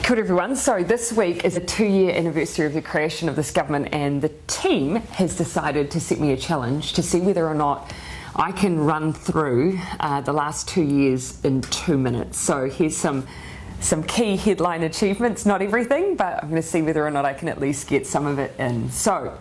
Kia ora everyone. So this week is a 2-year anniversary of the creation of this government, and the team has decided to set me a challenge to see whether or not I can run through the last 2 years in 2 minutes. So here's some key headline achievements, not everything, but I'm going to see whether or not I can at least get some of it in. So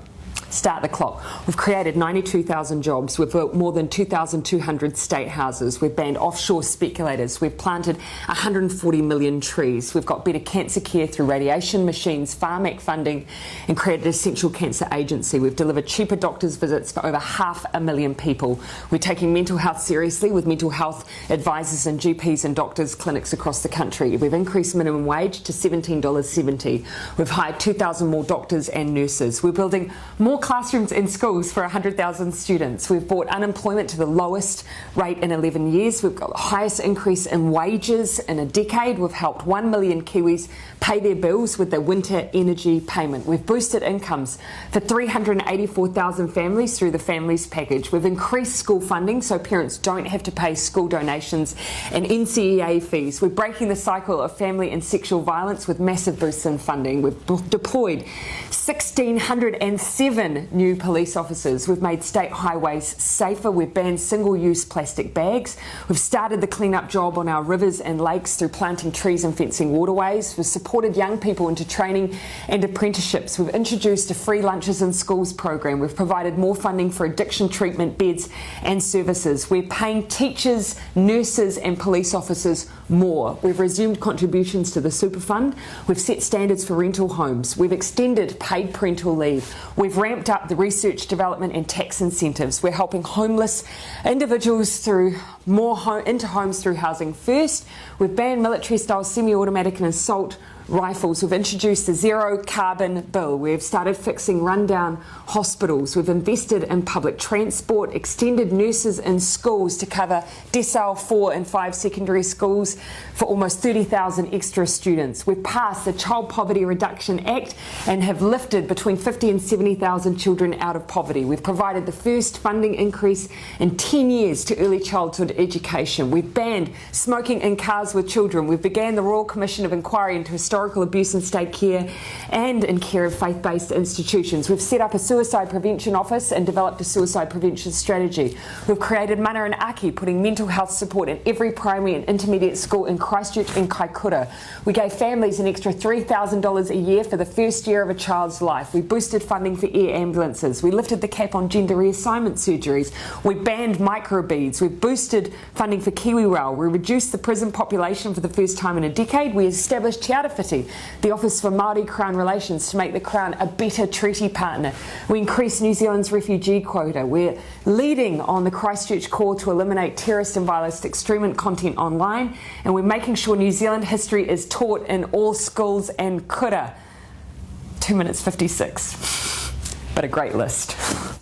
start the clock. We've created 92,000 jobs. We've built more than 2,200 state houses. We've banned offshore speculators. We've planted 140 million trees. We've got better cancer care through radiation machines, Pharmac funding, and created an essential cancer agency. We've delivered cheaper doctors' visits for over 500,000 people. We're taking mental health seriously with mental health advisors and GPs and doctors' clinics across the country. We've increased minimum wage to $17.70. We've hired 2,000 more doctors and nurses. We're building more classrooms in schools for 100,000 students. We've brought unemployment to the lowest rate in 11 years. We've got the highest increase in wages in a decade. We've helped 1 million Kiwis pay their bills with their winter energy payment. We've boosted incomes for 384,000 families through the Families Package. We've increased school funding so parents don't have to pay school donations and NCEA fees. We're breaking the cycle of family and sexual violence with massive boosts in funding. We've deployed 1,607 new police officers. We've made state highways safer. We've banned single-use plastic bags. We've started the clean-up job on our rivers and lakes through planting trees and fencing waterways. We've supported young people into training and apprenticeships. We've introduced a free lunches in schools program. We've provided more funding for addiction treatment beds and services. We're paying teachers, nurses and police officers more. We've resumed contributions to the super fund. We've set standards for rental homes. We've extended paid parental leave. We've ramped up the research, development and tax incentives. We're helping homeless individuals through into homes through Housing First. We've banned military-style semi-automatic and assault rifles. We've introduced the zero carbon bill. We've started fixing rundown hospitals. We've invested in public transport, extended nurses in schools to cover decile 4 and 5 secondary schools for almost 30,000 extra students. We've passed the Child Poverty Reduction Act and have lifted between 50 and 70,000 children out of poverty. We've provided the first funding increase in 10 years to early childhood education. We've banned smoking in cars with children. We've began the Royal Commission of Inquiry into historical abuse in state care and in care of faith-based institutions. We've set up a suicide prevention office and developed a suicide prevention strategy. We've created Mana and Aki, putting mental health support in every primary and intermediate school in Christchurch and Kaikoura. We gave families an extra $3,000 a year for the first year of a child's life. We boosted funding for air ambulances. We lifted the cap on gender reassignment surgeries. We banned microbeads. We've boosted funding for KiwiRail. We reduced the prison population for the first time in a decade. We established Te Arawhiti, the Office for Māori Crown Relations, to make the Crown a better treaty partner. We increased New Zealand's refugee quota. We're leading on the Christchurch call to eliminate terrorist and violent extreme content online, and we're making sure New Zealand history is taught in all schools and kura. 2 minutes 56, but a great list.